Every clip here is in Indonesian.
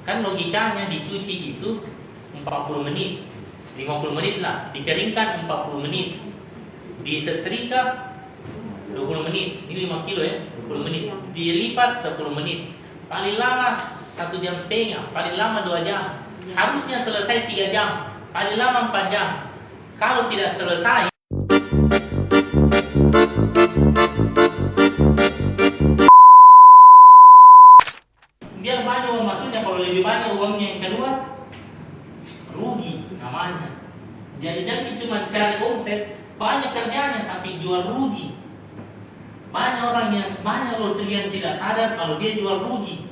Kan logikanya dicuci itu 40 menit, 50 menit lah, dikeringkan 40 menit, disetrika 20 menit, ini 5 kilo ya, 20 menit, dilipat 10 menit, paling lama 1,5 jam, paling lama 2 jam, harusnya selesai 3 jam, paling lama 4 jam. Kalau tidak selesai, biar banyak uang masuknya, kalau lebih banyak uangnya yang keluar, rugi namanya. Jadi cuma cari omset, banyak kerjanya tapi jual rugi. Banyak loh klien tidak sadar kalau dia jual rugi,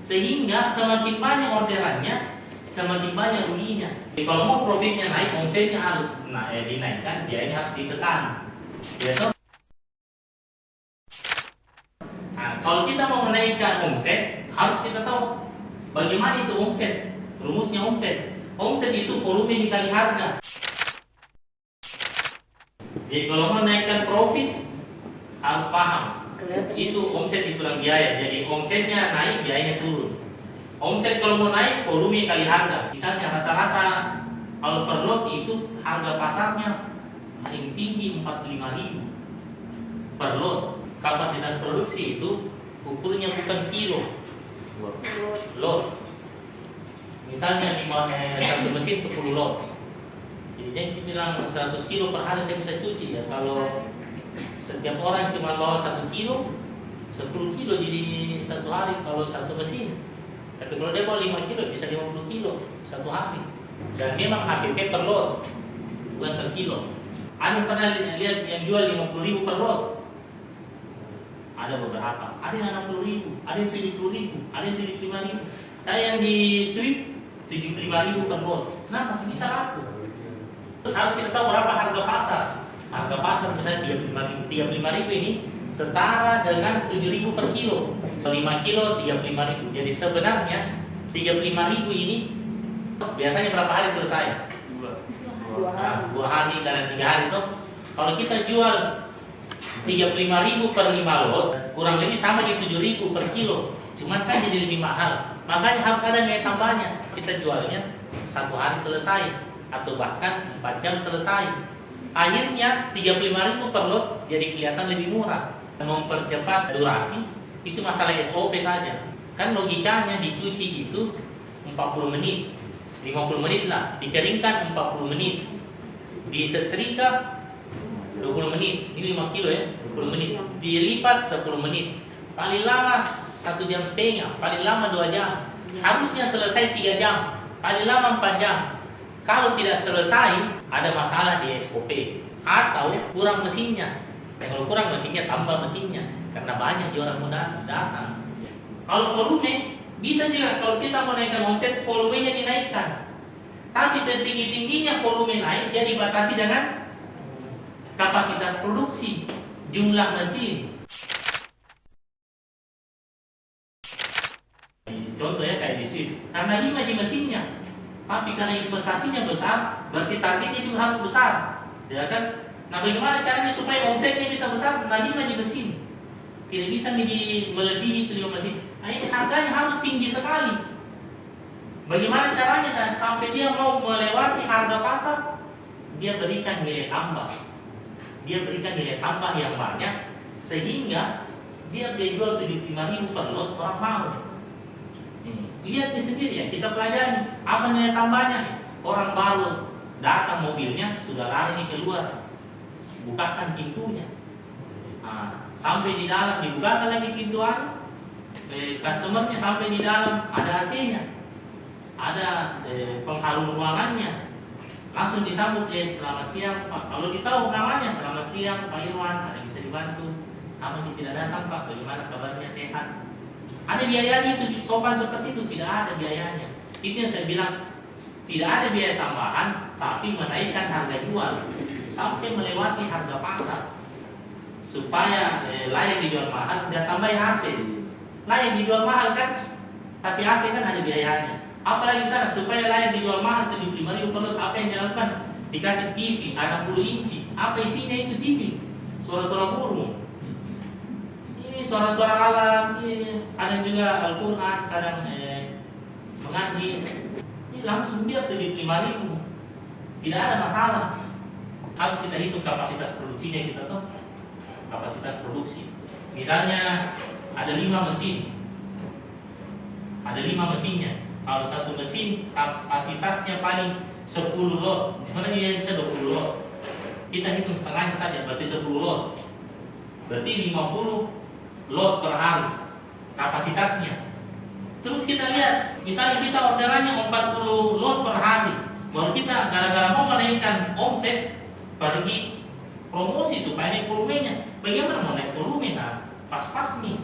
sehingga semakin banyak orderannya, semakin banyak ruginya. Jadi kalau mau profitnya naik, omsetnya harus dinaikkan, biayanya harus ditekan. Biasa. Nah, kalau kita mau menaikkan omset, harus kita tahu bagaimana itu omset. Rumusnya omset. Omset itu volume dikali harga. Jadi kalau mau menaikkan profit, harus paham. Itu omset dikurangi biaya. Jadi omsetnya naik, biayanya turun. Omset kalau mau naik, volume kali harga. Misalnya rata-rata kalau per lot itu harga pasarnya paling tinggi 45.000 per lot. Kapasitas produksi itu ukurnya bukan kilo, lot. Misalnya satu mesin 10 lot. Jadi dia bilang 100 kilo per hari saya bisa cuci ya. Kalau setiap orang cuma bawa 1 kilo, 10 kilo jadi satu hari kalau satu mesin. Tapi kalau dia bawa 5 kilo bisa 50 kilo satu hari. Dan memang HPP per lot, bukan per kilo. Anda pernah lihat yang jual 50.000 per lot? Ada beberapa, ada yang 60.000, ada yang 70.000, ada yang 75.000. Saya yang di Swift 75.000 per lot. Kenapa masih bisa laku? Terus harus kita tahu berapa harga pasar. Harga pasar misalnya 35.000 ini setara dengan 7.000 per kilo. 5 kilo 35.000. Jadi sebenarnya 35.000 ini biasanya berapa hari selesai? 2 hari, kadang 3 hari tuh. Kalau kita jual 35.000 per 5 lot, kurang lebih sama di 7.000 per kilo. Cuman kan jadi lebih mahal. Makanya harus ada nilai tambahnya. Kita jualnya 1 hari selesai atau bahkan 4 jam selesai. Akhirnya 35.000 per lot jadi kelihatan lebih murah. Mempercepat durasi itu masalah SOP saja. Kan logikanya dicuci itu 40 menit, 50 menit lah, dikeringkan 40 menit, disetrika 20 menit, ini 5 kilo ya, 20 menit, dilipat 10 menit, paling lama 1,5 jam, paling lama 2 jam, harusnya selesai 3 jam, paling lama 4 jam. Kalau tidak selesai, ada masalah di SOP atau kurang mesinnya. Kalau kurang mesinnya, tambah mesinnya, karena banyak orang muda datang. Kalau volume, bisa juga kalau kita mau naikkan omset, volumenya dinaikkan. Tapi setinggi-tingginya volume naik, dia dibatasi dengan kapasitas produksi, jumlah mesin. Contoh ya kayak di sini, karena 5 di mesinnya, tapi karena investasinya besar, berarti targetnya juga harus besar, ya kan? Nah, bagaimana caranya supaya omsetnya bisa besar? Karena 5 di mesin, tidak bisa melebihi itu 5 mesin. Nah, ini harganya harus tinggi sekali. Bagaimana caranya? Nah, sampai dia mau melewati harga pasar, dia berikan nilai tambah. Dia berikan nilai tambah yang banyak sehingga dia jual 75.000 per lot, orang mau. Lihat di sendiri ya, kita pelajari apa nilai tambahnya. Orang baru datang mobilnya sudah lari nih keluar, bukakan pintunya. Nah, sampai di dalam dibukakan lagi pintuan, customernya sampai di dalam ada AC-nya, ada pengharum ruangannya. Langsung disambut, selamat siang Pak. Kalau ditahu namanya, selamat siang Pak Irwan, ada yang bisa dibantu. Namun tidak datang Pak, bagaimana kabarnya, sehat? Ada biayanya itu, sopan seperti itu, tidak ada biayanya. Itu yang saya bilang, tidak ada biaya tambahan, tapi menaikkan harga jual sampai melewati harga pasar. Supaya layak dijual mahal, dan tambah AC. Layak dijual mahal kan, tapi AC kan ada biayanya. Apalagi sana, supaya layak dijual mahal 75.000 per lot, apa yang dilakukan? Dikasih TV, ada 10 inci. Apa isinya itu TV? Suara-suara burung. Ini suara-suara alam. Ini. Ada juga Al-Quran, kadang mengaji margin, ini langsung dia 75.000. Tidak ada masalah. Harus kita hitung kapasitas produksinya, kita tahu kapasitas produksi. Misalnya ada 5 mesin, ada 5 mesinnya. Kalau satu mesin kapasitasnya paling 10 lot, sebenarnya dia bisa 20 lot. Kita hitung setengahnya saja, berarti 10 lot. Berarti 50 lot per hari kapasitasnya. Terus kita lihat, misalnya kita orderannya 40 lot per hari, baru kita gara-gara mau menaikkan omset, pergi promosi supaya naik volumenya. Bagaimana mau naik volume? Nah, pas-pas nih.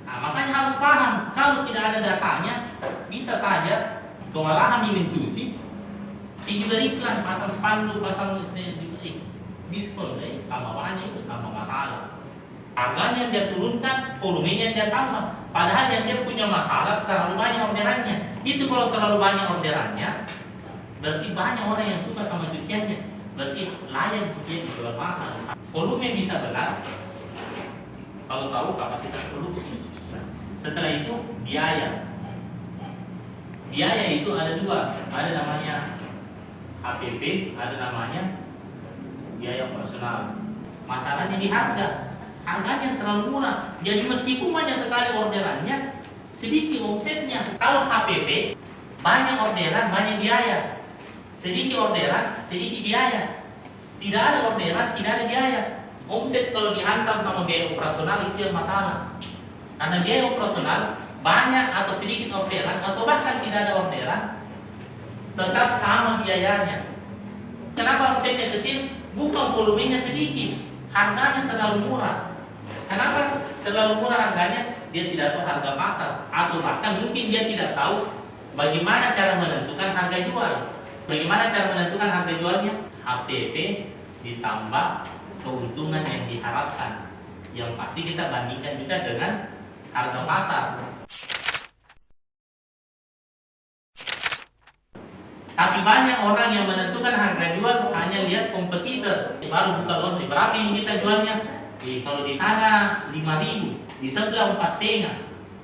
Nah, makanya harus paham, kalau tidak ada datanya, bisa saja kewalahan ingin cuci, juga iklan, pasang spanduk, pasang diskon, tambah banyak itu, tambah masalah. Harganya dia turunkan, volumenya dia tambah. Padahal yang dia punya masalah terlalu banyak orderannya. Itu kalau terlalu banyak orderannya, berarti banyak orang yang suka sama cuciannya. Berarti layak dia dijual mahal. Volume bisa benar kalau tahu kapasitas produksi. Setelah itu biaya. Biaya itu ada 2, ada namanya HPP, ada namanya biaya operasional. Masalahnya di harga. Harganya terlalu murah. Jadi meskipun banyak sekali orderannya, sedikit omsetnya. Kalau HPP, banyak orderan, banyak biaya. Sedikit orderan, sedikit biaya. Tidak ada orderan, tidak ada biaya. Omset kalau dihantam sama biaya operasional itu yang masalah. Karena biaya operasional banyak atau sedikit orderan, atau bahkan tidak ada orderan, tetap sama biayanya. Kenapa omsetnya kecil? Bukan volumenya sedikit, harganya terlalu murah. Kenapa terlalu murah harganya? Dia tidak tahu harga pasar, atau bahkan mungkin dia tidak tahu bagaimana cara menentukan harga jual. Bagaimana cara menentukan harga jualnya? HPP ditambah keuntungan yang diharapkan. Yang pasti kita bandingkan juga dengan harga pasar. Tapi banyak orang yang menentukan harga jual hanya lihat kompetitor. Baru buka laundry, berapa ini kita jualnya? Kalau di sana 5.000, di sebelah 4,5.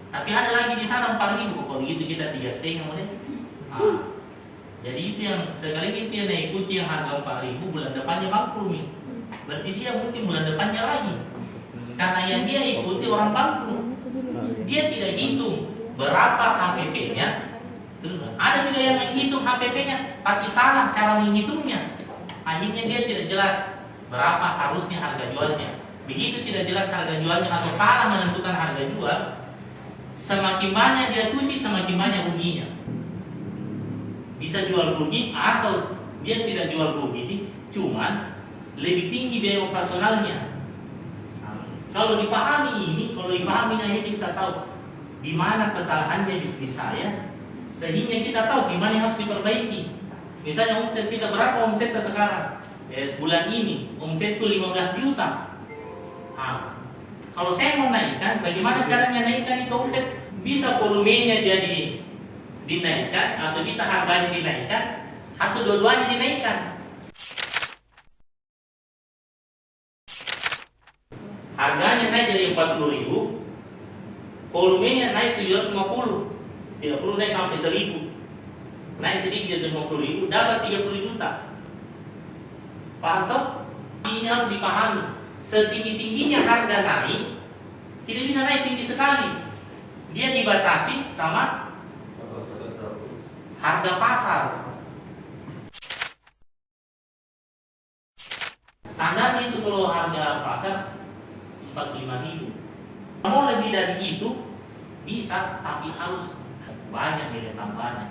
Tapi ada lagi di sana 4.000. Kalau gitu kita 3,5 model. Jadi itu yang sekali itu yang ikuti yang harga 4.000, bulan depannya bangkrut nih. Berarti dia mungkin bulan depannya lagi. Karena yang dia ikuti orang bangkrut. Dia tidak hitung berapa HPP-nya. Terus ada juga yang menghitung HPP-nya, tapi salah cara menghitungnya. Akhirnya dia tidak jelas berapa harusnya harga jualnya. Begitu tidak jelas harga jualnya atau salah menentukan harga jual, semakin banyak dia cuci, semakin banyak ruginya. Bisa jual rugi atau dia tidak jual rugi, cuman lebih tinggi biaya operasionalnya. Kalau dipahami ini, akhirnya bisa tahu di mana kesalahannya bisnis saya, sehingga kita tahu di mana yang harus diperbaiki. Misalnya omset kita berapa omsetnya sekarang? Bulan ini omsetku 15 juta. Kalau saya mau naikkan, bagaimana caranya naikkan itu omset? Bisa volumenya jadi dinaikkan, atau bisa harganya dinaikkan, atau dua-duanya dinaikkan. Harganya naik jadi 40.000, volumenya naik 750, tidak perlu naik sampai 1.000, naik sedikit jadi 50.000, dapat 30 juta. Paham toh? Ini harus dipahami. Setinggi-tingginya harga naik, tidak bisa naik tinggi sekali. Dia dibatasi sama harga pasar. Standarnya itu kalau harga pasar 45.000. Mau lebih dari itu bisa, tapi harus banyak nilai tambahnya.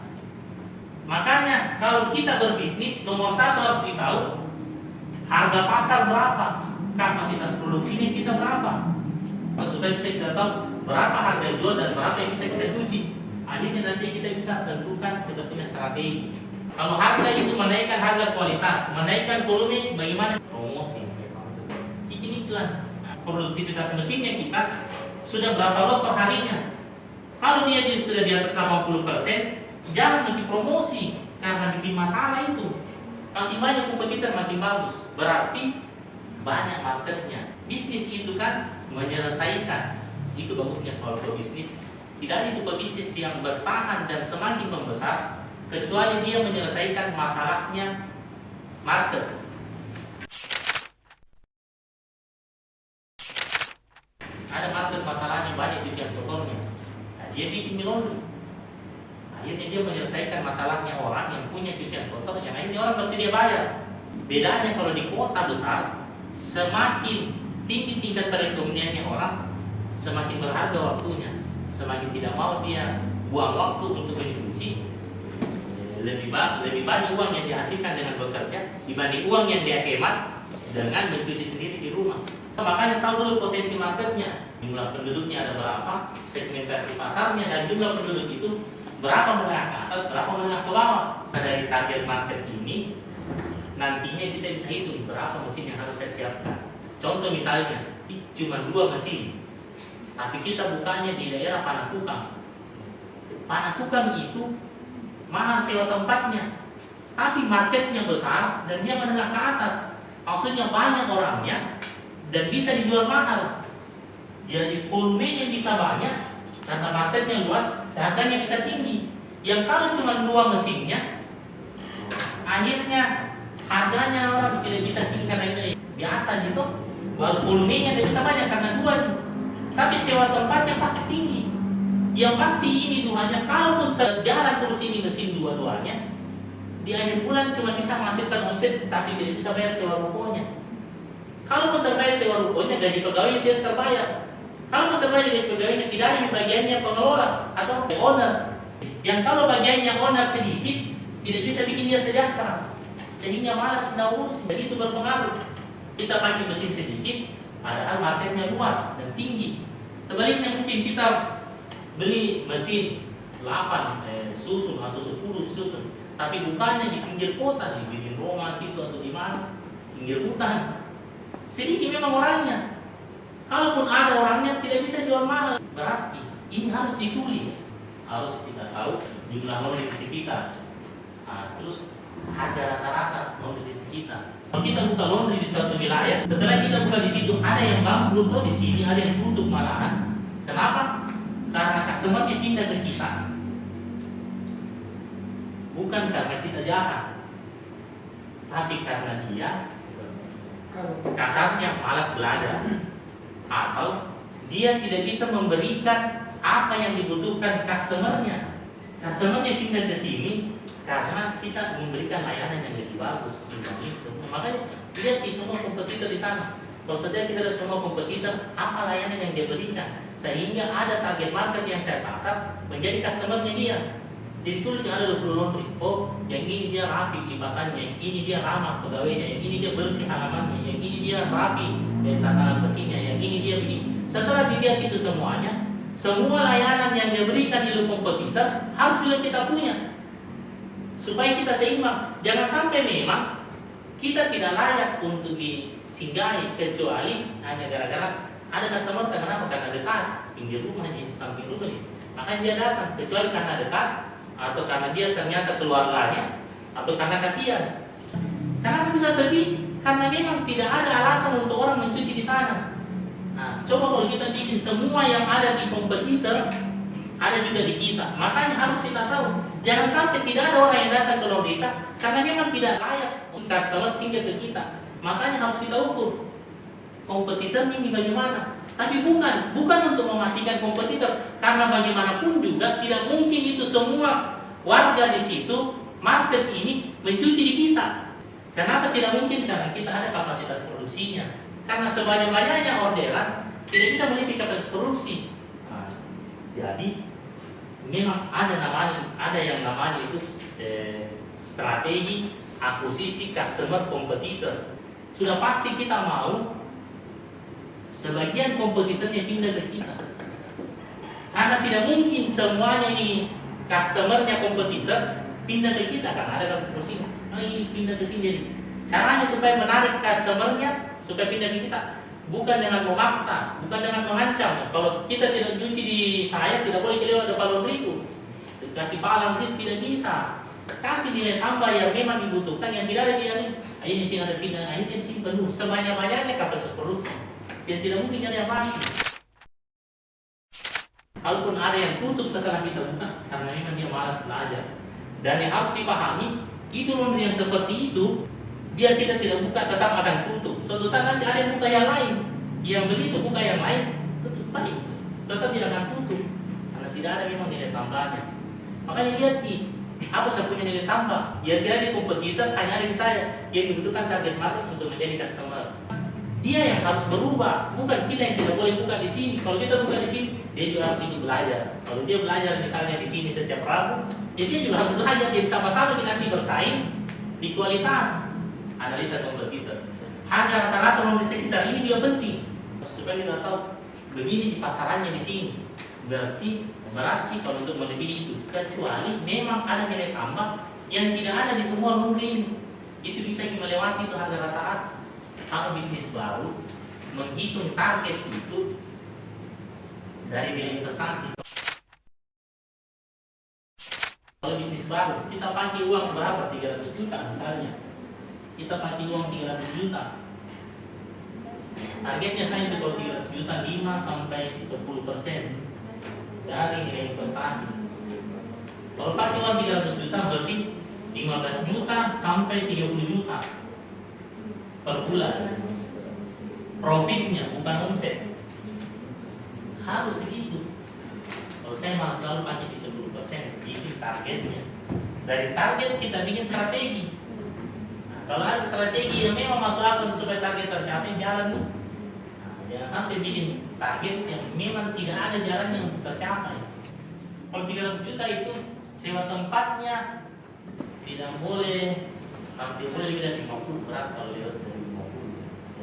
Makanya kalau kita berbisnis, nomor 1 harus ditahu harga pasar berapa, kapasitas produksinya kita berapa, supaya bisa kita tahu berapa harga jual dan berapa yang bisa kita cuci. Akhirnya nanti kita bisa tentukan, kita punya strategi. Kalau harga itu menaikkan harga kualitas, menaikkan volume, bagaimana promosi, bikin iklan. Produktivitas mesinnya kita sudah berapa lot per harinya. Kalau dia sudah di atas 80%, jangan bikin promosi karena bikin masalah itu. Makin banyak kompetitor makin bagus, berarti banyak marketnya. Bisnis itu kan menyelesaikan. Itu bagusnya kalau bisnis. Tidak itu pebisnis yang bertahan dan semakin membesar. besar kecuali dia menyelesaikan masalahnya market. Ada market masalahnya banyak cucian kotornya. Nah, dia bikin laundry. Akhirnya dia menyelesaikan masalahnya orang yang punya cucian kotor, yang akhirnya orang bersedia bayar. Bedanya kalau di kota besar, semakin tinggi tingkat perekonomiannya orang, semakin berharga waktunya, semakin tidak mau dia buang waktu untuk mencuci. Lebih banyak uang yang dihasilkan dengan bekerja dibanding uang yang dia hemat dengan mencuci sendiri di rumah. Makanya tahu dulu potensi marketnya, jumlah penduduknya ada berapa, segmentasi pasarnya, dan jumlah penduduk itu berapa menengah ke atas, berapa menengah ke bawah. Nah, dari target market ini nantinya kita bisa hitung berapa mesin yang harus saya siapkan. Contoh misalnya, cuma 2 mesin, tapi kita bukanya di daerah Panakukang. Panakukang itu mahal sewa tempatnya, tapi marketnya besar dan dia menengah ke atas. Maksudnya banyak orangnya dan bisa dijual mahal. Jadi volumenya bisa banyak karena marketnya luas dan harganya bisa tinggi. Yang kalau cuma 2 mesinnya, akhirnya harganya orang tidak bisa tinggi karena ini biasa gitu. Volumenya tidak bisa banyak karena 2, tapi sewa tempatnya pasti tinggi. Yang pasti ini duanya, kalaupun terjalan terus ini mesin dua-duanya, di akhir bulan cuma bisa menghasilkan omset, tapi tidak bisa bayar sewa rukonya. Kalaupun terbayar sewa rukonya, gaji pegawai dia harus terbayar. Kalaupun terbayar gaji pegawainya, tidak ada yang bagiannya pengelola atau owner. Yang kalau bagiannya owner sedikit, tidak bisa bikin dia sejahtera, sehingga malas mengurus, dan itu berpengaruh. Kita pakai mesin sedikit, padahal marketnya luas dan tinggi. Sebaliknya mungkin kita beli mesin 8 susun atau 10 susun, tapi bukannya di pinggir kota, di Roma situ atau di mana, pinggir hutan. Sedikit memang orangnya. Kalaupun ada orangnya tidak bisa jual mahal. Berarti ini harus ditulis. Harus kita tahu jumlah laundry di sekitar. Nah, terus harga rata-rata laundry di sekitar. Kalau kita buka laundry di suatu wilayah, setelah kita buka di situ ada yang bangkrut, di sini ada yang tutup malahan. Kenapa? Karena customernya pindah ke kita, bukan karena kita jahat, tapi karena dia kasarnya malas belajar, atau dia tidak bisa memberikan apa yang dibutuhkan customernya. Customernya pindah ke sini karena kita memberikan layanan yang lebih bagus dibanding semua. Makanya lihat di semua kompetitor di sana. Kalau saja kita lihat semua kompetitor, apa layanan yang dia berikan, sehingga ada target market yang saya sasar menjadi customernya dia. Jadi tulis ada 20 laundry. Oh, yang ini dia rapi lipatannya, yang ini dia ramah pegawainya, yang ini dia bersih halamannya, yang ini dia rapi tatanan mesinnya, yang ini dia begini. Setelah dilihat itu semuanya, semua layanan yang dia berikan di kompetitor harus juga kita punya, supaya kita seimbang. Jangan sampai memang kita tidak layak untuk disinggahi kecuali hanya gara-gara ada customer. Kenapa? Karena dekat, pinggir rumahnya, samping rumahnya, makanya dia datang. Kecuali karena dekat, atau karena dia ternyata keluarganya, atau karena kasihan. Kenapa bisa sepi? Karena memang tidak ada alasan untuk orang mencuci di sana. Nah, coba kalau kita bikin semua yang ada di kompetitor ada juga di kita. Makanya harus kita tahu, jangan sampai tidak ada orang yang datang ke laundry kita karena memang tidak layak untuk customer singgah ke kita. Makanya harus kita ukur kompetitor ini bagaimana. Tapi bukan untuk mematikan kompetitor, karena bagaimanapun juga tidak mungkin itu semua warga di situ market ini mencuci di kita. Kenapa tidak mungkin? Karena kita ada kapasitas produksinya. Karena sebanyak-banyaknya orderan tidak bisa melebihi kapasitas produksi. Nah, jadi memang ada yang namanya itu strategi akuisisi customer kompetitor. Sudah pasti kita mau sebagian kompetitornya pindah ke kita, karena tidak mungkin semuanya ini customernya kompetitor pindah ke kita, karena ada produksi. Ini pindah ke sini. Caranya supaya menarik customernya supaya pindah ke kita, bukan dengan memaksa, bukan dengan mengancam. Kalau kita tidak cuci di saya, tidak boleh kelewat depan laundryku, kasih palang sih, tidak bisa. Kasih nilai tambah yang memang dibutuhkan, yang tidak ada di dalam. Akhirnya sih ada pindah, akhirnya sih penuh sebanyak-banyaknya kapasitas produksi. Yang tidak mungkin ada yang mati. Kalaupun ada yang tutup setelah kita buka, karena memang dia malas belajar. Dan yang harus dipahami, itu laundry yang seperti itu, biar kita tidak buka tetap akan tutup. Suatu saat nanti ada yang buka yang lain, yang begitu buka yang lain tetap baik, tetap tidak akan tutup karena tidak ada memang nilai tambahnya. Makanya lihat apa saya punya nilai tambah? Ya tidak di kompetitor, hanya ada di saya yang dibutuhkan target market untuk menjadi customer. Dia yang harus berubah, bukan kita yang tidak boleh buka di sini. Kalau kita buka di sini, dia juga harus ikut belajar. Kalau dia belajar misalnya di sini setiap Rabu, ya dia juga harus belajar. Jadi sama-sama kita nanti bersaing di kualitas analisa kompetitor. Harga rata-rata nomor sekitar ini juga penting supaya kita tahu begini di pasarannya di sini. Berarti kalau untuk melebihi itu, kecuali memang ada nilai tambah yang tidak ada di semua nomor ini, itu bisa melewati itu harga rata-rata. Kalau bisnis baru menghitung target itu dari nilai investasi. Kalau bisnis baru kita pakai uang berapa? 300 juta misalnya. Kita pakai uang 300 juta. Targetnya saya itu kalau 300 juta 5 sampai 10% dari nilai investasi. Kalau pakai uang 300 juta berarti 15 juta sampai 30 juta per bulan. Profitnya bukan omset. Harus begitu. Kalau saya malah selalu pakai di 10%, itu targetnya. Dari target kita bikin strategi. Kalau ada strategi yang memang masuk akal supaya target tercapai, jalan nih. Jangan sampai bikin target yang memang tidak ada jalannya untuk tercapai. Kalau 300 juta itu sewa tempatnya tidak boleh, nanti boleh lebih dari 50 berat kalau lewat dari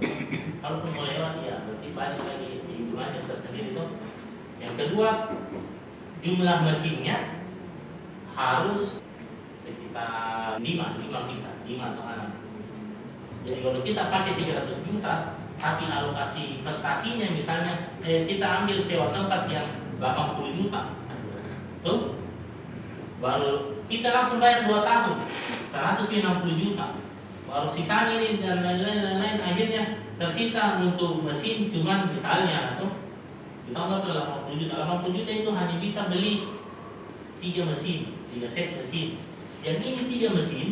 50. Kalaupun mau lewat ya berarti banyak lagi hitungannya tersendiri itu. Yang kedua, jumlah mesinnya harus sekitar 5 bisa, 5 atau 6. Jadi kalau kita pakai 300 juta tapi alokasi investasinya misalnya kita ambil sewa tempat yang 80 juta tuh, baru kita langsung bayar 2 tahun 160 juta, baru sisanya ini dan lain-lain akhirnya tersisa untuk mesin cuman misalnya tuh kita nggak 80 juta. 80 juta itu hanya bisa beli 3 mesin, 3 set mesin. Yang ini 3 mesin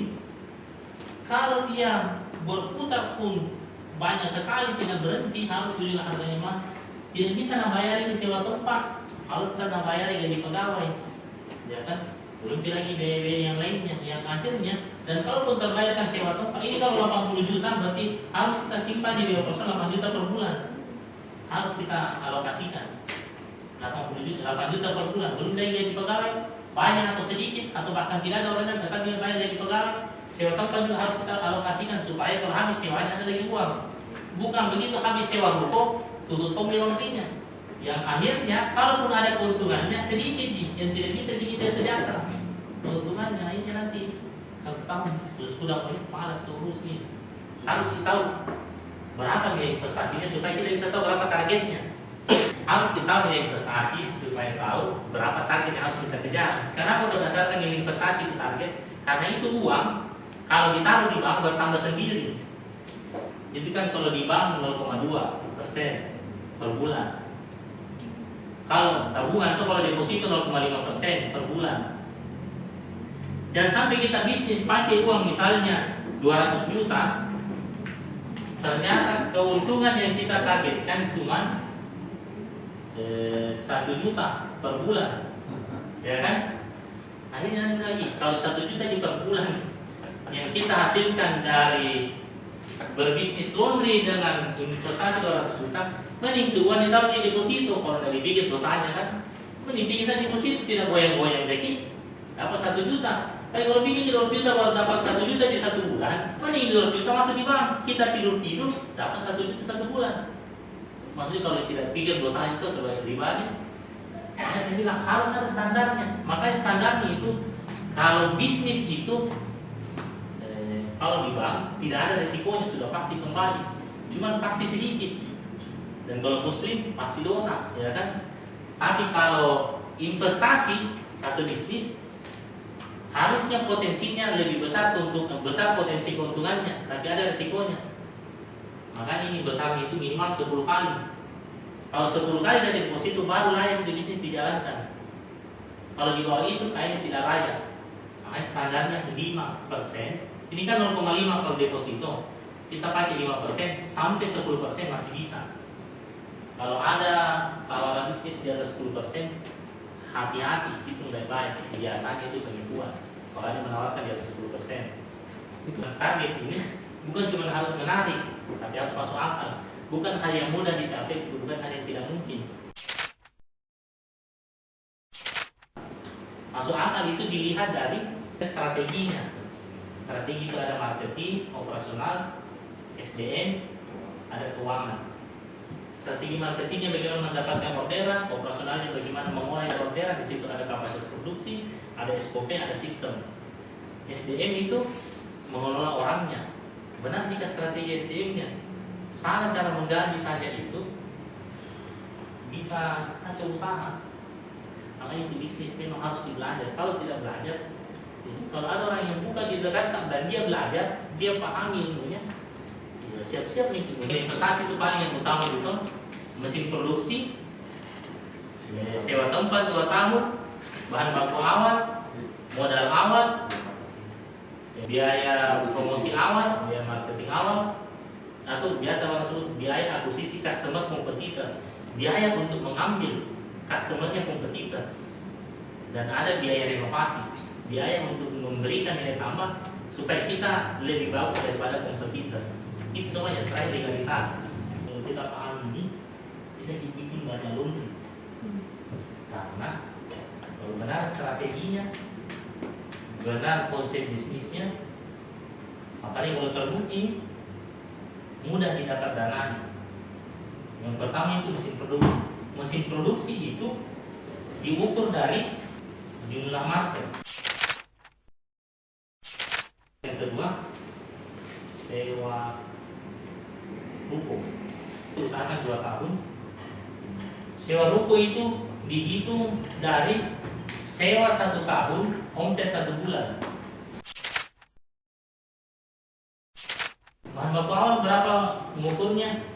kalau dia berputar pun banyak sekali, tidak berhenti, harus juga harganya mahal. Tidak bisa nabayari di sewa tempat, kalau kita nabayari gaji pegawai, ya kan? Belum lagi biaya-biaya yang lainnya, yang akhirnya. Dan kalaupun terbayarkan sewa tempat, ini kalau 80 juta berarti harus kita simpan di 2% 8 juta per bulan. Harus kita alokasikan 8 juta per bulan. Belum lagi gaji pegawai, banyak atau sedikit, atau bahkan tidak ada orangnya, tetap dia bayar gaji pegawai. Sewa tempat juga harus kita alokasikan supaya kalau habis sewanya ada lagi uang. Bukan begitu habis sewa ruko, tutup laundry-nya. Yang akhirnya kalaupun ada keuntungannya sedikit yang tidak bisa bikin dia sejahtera. Keuntungannya akhirnya nanti 1 tahun sudah malas keurus ini. Harus kita tahu berapa biaya investasinya supaya kita bisa tahu berapa targetnya. Harus kita tahu biaya investasi supaya tahu berapa target yang harus kita kejar. Kenapa berdasarkan nilai investasi itu target? Karena itu uang kalau ditaruh di bank bertambah sendiri. Jadi kan kalau di bank 0,2% per bulan. Kalau tabungan itu kalau deposito 0,5% per bulan. Jangan sampai kita bisnis pakai uang misalnya 200 juta, ternyata keuntungan yang kita targetkan cuma 1 juta per bulan, ya kan? Akhirnya lagi kalau 1 juta di per bulan yang kita hasilkan dari berbisnis laundry dengan investasi 200 juta, mending tuh uang ditaruh di deposito. Kalau dari bikin dosanya kan, mending bikin saja deposito, tidak goyang-goyang lagi, dapat 1 juta. Tapi kalau bikin 200 juta baru dapat 1 juta di 1 bulan, mending 200 juta masuk di bank, kita tidur-tidur dapat 1 juta 1 bulan. Maksudnya kalau tidak pikir dosanya itu sebagai pribadi, saya bilang harus ada standarnya. Makanya standarnya itu kalau bisnis itu kalau di bank tidak ada resikonya, sudah pasti kembali, cuman pasti sedikit. Dan kalau muslim pasti dosa, ya kan? Tapi kalau investasi atau bisnis harusnya potensinya lebih besar untuk besar potensi keuntungannya, tapi ada resikonya. Makanya ini besar itu minimal 10 kali. Kalau 10 kali dari deposito baru layak di bisnis dijalankan. Kalau di bawah itu kayaknya tidak layak. Makanya standarnya 5%. Ini kan 0,5 per deposito. Kita pakai 5% sampai 10% masih bisa. Kalau ada tawaran bisnis di atas 10%, hati-hati, hitung baik-baik. Biasanya itu penipuan. Kalau ada menawarkan di atas 10%, itu target ini bukan cuma harus menarik, tapi harus masuk akal. Bukan hal yang mudah dicapai, bukan hal yang tidak mungkin. Masuk akal itu dilihat dari strateginya. Strategi itu ada marketing, operasional, SDM, ada keuangan. Strategi marketingnya bagaimana mendapatkan orderan, operasionalnya bagaimana memulai orderan, di situ ada kapasitas produksi, ada SOP, ada sistem. SDM itu mengelola orangnya. Benar jika strategi SDM-nya salah cara menggaji saja itu bisa kacau usaha. Makanya itu bisnis memang harus dibelajar. Kalau tidak belajar, kalau ada orang yang buka di Jakarta dan dia belajar, dia pahami ilmunya, ya siap-siap nih. Investasi itu paling yang utama itu mesin produksi, sewa tempat 2 tahun, bahan baku awal, modal awal, biaya promosi awal, biaya marketing awal, atau biasa orang sebut biaya akuisisi customer kompetitor, biaya untuk mengambil customernya kompetitor, dan ada biaya renovasi, biaya untuk memberikan nilai tambah supaya kita lebih bagus daripada kompetitor. Itu semuanya selain legalitas. Kalau kita paham ini, bisa dibikin banyak laundry. Karena kalau benar strateginya, benar konsep bisnisnya, apalagi kalau terbukti, mudah didapat dananya. Yang pertama itu mesin produksi. Mesin produksi itu diukur dari jumlah market. Yang kedua, sewa ruko. Usahakan 2 tahun. Sewa ruko itu dihitung dari sewa 1 tahun, omset 1 bulan. Bahan baku awal berapa mengukurnya?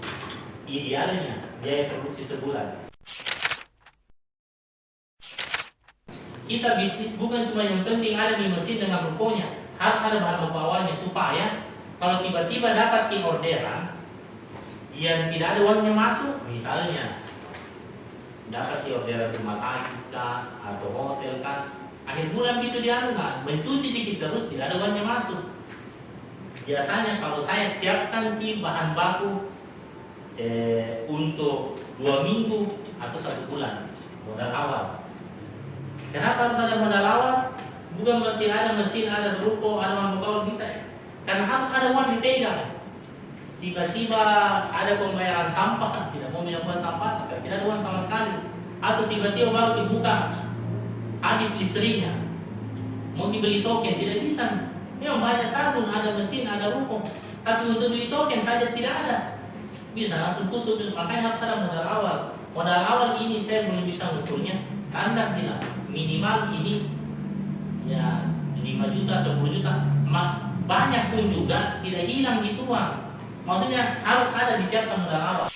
Idealnya biaya produksi sebulan. Kita bisnis bukan cuma yang penting ada di mesin dengan rukonya, harus ada bahan baku awalnya supaya kalau tiba-tiba dapat orderan yang tidak ada uangnya masuk, misalnya dapat orderan rumah sakit kah, atau hotel kan, akhir bulan itu dianukan, mencuci dikit terus tidak ada uangnya masuk. Biasanya kalau saya siapkan bahan baku untuk 2 minggu atau 1 bulan modal awal. Kenapa harus ada modal awal? Bukan berarti ada mesin, ada ruko, ada bahan baku awal bisa ya. Karena harus ada uang dipegang. Tiba-tiba ada pembayaran sampah, tidak mau minum sampah, tidak ada uang sama sekali. Atau tiba-tiba baru dibuka, habis listriknya, mau dibeli token, tidak bisa. Memang banyak sabun, ada mesin, ada ruko, tapi untuk beli token saja tidak ada. Bisa langsung tutup, makanya harus ada modal awal. Modal awal ini saya belum bisa mengukurnya, standar tidak. Minimal ini ya 5 juta, 10 juta, banyak pun juga tidak hilang gitu uang. Maksudnya harus ada disiapkan modal awal.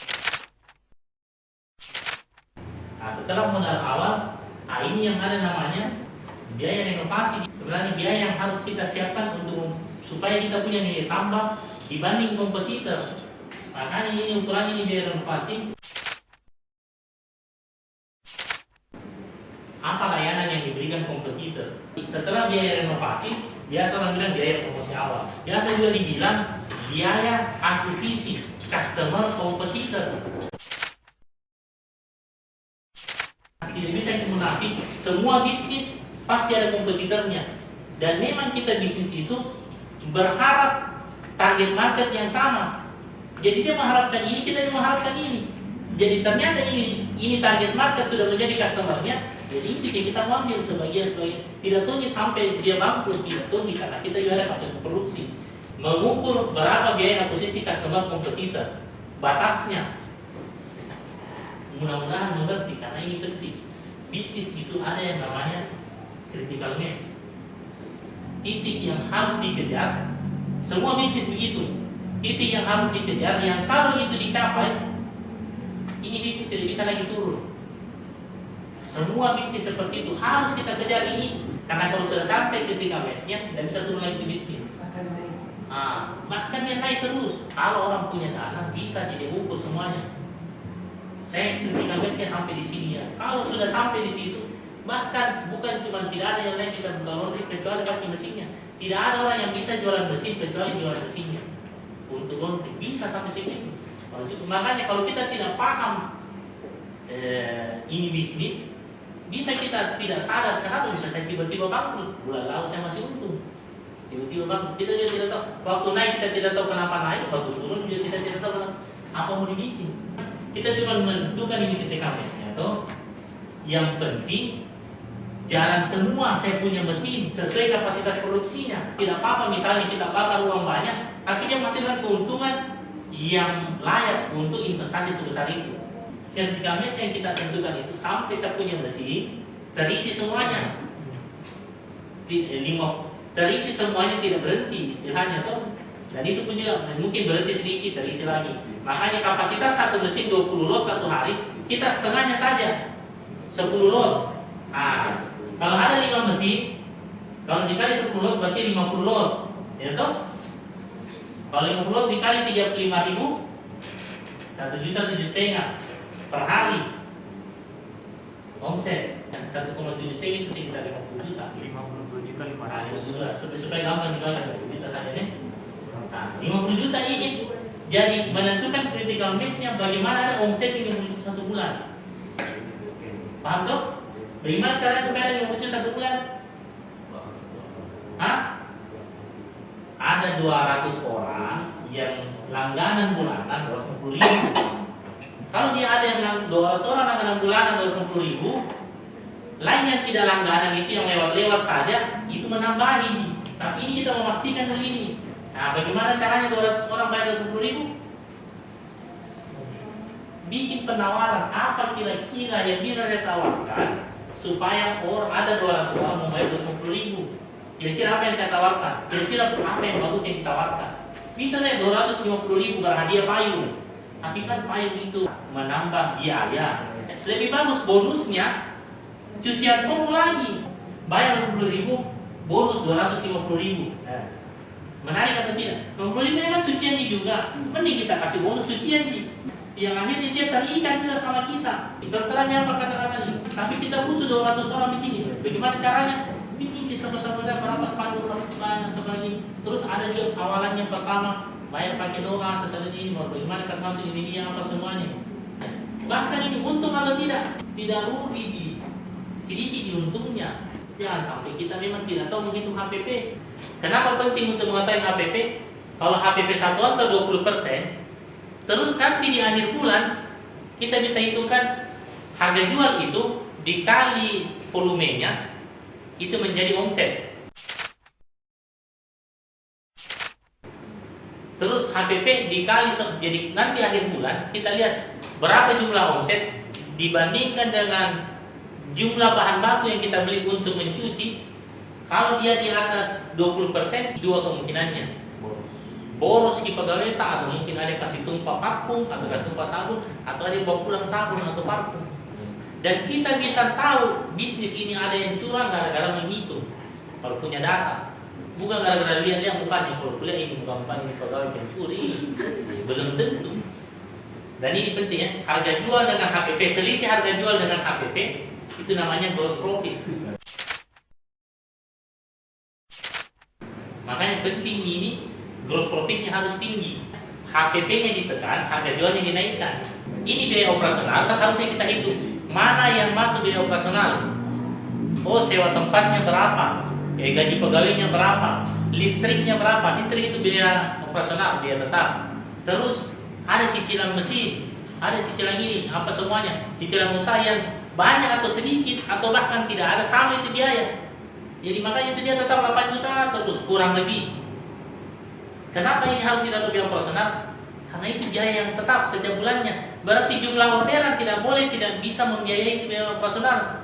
Nah, setelah modal awal, ini yang ada namanya biaya renovasi. Sebenarnya biaya yang harus kita siapkan untuk supaya kita punya nilai tambah dibanding kompetitor. Makanya ini ukurannya ini biaya renovasi. Apa layanan yang diberikan kompetitor? Setelah biaya renovasi, biasa orang bilang biaya promosi awal. Biasa juga dibilang biaya akuisisi customer kompetitor. Tidak bisa kita munafik, semua bisnis pasti ada kompetitornya. Dan memang kita bisnis itu berharap target market yang sama. Jadi dia mengharapkan ini, kita mengharapkan ini. Jadi ternyata ini target market sudah menjadi customernya. Jadi itu kita ambil sebagian, tidak tulis sampai dia bangkrut, tidak tulis karena kita juga ada proses produksi. Mengukur berapa biaya akuisisi customer kompetitor, batasnya. Mudah-mudahan mengerti karena ini penting. Bisnis itu ada yang namanya critical mass, titik yang harus dikejar. Semua bisnis begitu, titik yang harus dikejar, yang kalau itu dicapai, ini bisnis tidak bisa lagi turun. Semua bisnis seperti itu harus kita kejar ini Karena kalau sudah sampai ketika mesnya, tidak bisa turun lagi di bisnis. Bahkan dia naik terus. Kalau orang punya dana, bisa jadi ukur semuanya. Saya ketika mesnya sampai di sini ya. Kalau sudah sampai di situ, bahkan bukan cuma tidak ada yang lain bisa buka laundry kecuali pakai mesinnya. Tidak ada orang yang bisa jualan mesin kecuali jualan mesinnya. Untuk laundry bisa sampai segitu. Makanya kalau kita tidak paham ini bisnis, bisa kita tidak sadar kenapa bisa saya tiba-tiba bangkrut. Bulan lalu saya masih untung, tiba-tiba bangkrut. Kita juga tidak tahu. Waktu naik kita tidak tahu kenapa naik, waktu turun juga kita tidak tahu kenapa. Apa mau dibikin. Kita cuma menentukan ini ketika mesnya toh. Yang penting jalan semua. Saya punya mesin sesuai kapasitas produksinya. Tidak apa-apa misalnya kita bakar uang banyak, tapi dia menghasilkan keuntungan yang layak untuk investasi sebesar itu. Ketika mes yang kita tentukan itu sampai saya punya mesin terisi semuanya, terisi semuanya, tidak berhenti istilahnya toh. Dan itu pun juga mungkin berhenti sedikit terisi lagi. Makanya kapasitas satu mesin 20 lot satu hari, kita setengahnya saja 10 lot. Kalau ada 5 mesin, kalau dikali 10 lot berarti 50 lot, ya toh? Kalau 50 lot dikali 35.000, 1,7 juta per hari omset. 1,7 juta itu sekitar 50 juta. 50 juta 500. Supaya gampang dibagi 50 juta saja nih. 50 juta ini jadi menentukan critical mass-nya bagaimana ada omset 50 juta satu bulan. Paham toh? Bagaimana caranya supaya ada 50 juta satu bulan? Ada 200 orang yang langganan bulanan 250.000. Kalau dia ada yang 200 orang langganan bulanan 250.000, lain yang tidak langganan itu yang lewat-lewat saja, itu menambah ini. Tapi ini kita memastikan dulu ini. Bagaimana caranya 200 orang bayar 250.000? Bikin penawaran apa kira-kira yang bisa saya tawarkan supaya ada 200 orang mau bayar 250.000. Kira-kira apa yang saya tawarkan? Kira-kira apa yang bagus yang ditawarkan? Bisa nih 250.000 berhadiah payung. Tapi kan payung itu menambah biaya. Lebih bagus bonusnya cucian toko lagi. Bayar 50.000, bonus 250.000. Menarik atau tidak? 50.000 ini kan cucian juga. Mending kita kasih bonus cucian sih. Yang akhirnya dia terikat juga sama kita. Terserah apa kata-katanya. Tapi kita butuh 200 orang begini. Bagaimana caranya? Bikin di sebelah-sebelah berapa spanduk sebagainya. Terus ada juga awalannya pertama bayar pakai doa, setelah ini bagaimana kan masuk di media apa semuanya. Bahkan ini untung atau tidak rugi di sedikit di untungnya. Jangan sampai kita memang tidak tahu menghitung HPP. Kenapa penting untuk mengetahui HPP? Kalau HPP 1 atau 20%, terus nanti di akhir bulan kita bisa hitungkan harga jual itu dikali volumenya, itu menjadi omset. Terus HPP dikali, jadi nanti akhir bulan kita lihat berapa jumlah omset dibandingkan dengan jumlah bahan baku yang kita beli untuk mencuci. Kalau dia di atas 20%, dua kemungkinannya. Boros di pegawai tak, atau mungkin ada kasih tumpah parfum, atau kasih tumpah sabun, atau ada bawa pulang sabun atau parfum. Dan kita bisa tahu bisnis ini ada yang curang gara-gara menghitung. Kalau punya data, bukan gara-gara lihat mukanya. Kalau kuliah ini muka ini pegawai pencuri, belum tentu. Dan ini penting ya, harga jual dengan HPP, selisih harga jual dengan HPP itu namanya gross profit. Makanya penting ini gross profitnya harus tinggi, HPP-nya ditekan, harga jualnya dinaikkan. Ini biaya operasional harusnya kita hitung. Mana yang masuk biaya operasional? Oh, sewa tempatnya berapa? Gaji pegawainya berapa? Listriknya berapa? Listrik itu biaya operasional, biaya tetap. Terus ada cicilan mesin, ada cicilan ini, apa semuanya? Cicilan usaha yang banyak atau sedikit atau bahkan tidak ada, sama itu biaya. Jadi makanya itu dia tetap 8 juta terus kurang lebih. Kenapa ini harus tidak biaya operasional? Karena itu biaya yang tetap setiap bulannya. Berarti jumlah orderan tidak boleh tidak bisa membiayai itu biaya operasional.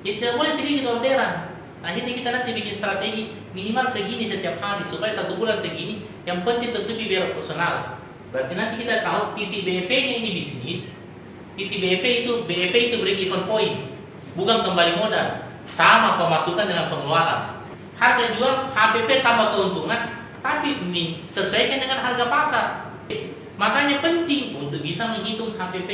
Tidak boleh sedikit orderan. Akhirnya kita nanti bikin strategi minimal segini setiap hari supaya satu bulan segini. Yang penting tutupi biaya operasional. Berarti nanti kita tahu titik BEP-nya ini bisnis. Titik BEP itu break even point. bukan kembali modal. Sama pemasukan dengan pengeluaran. Harga jual HPP tambah keuntungan, tapi ini sesuaikan dengan harga pasar. Makanya penting untuk bisa menghitung HPP.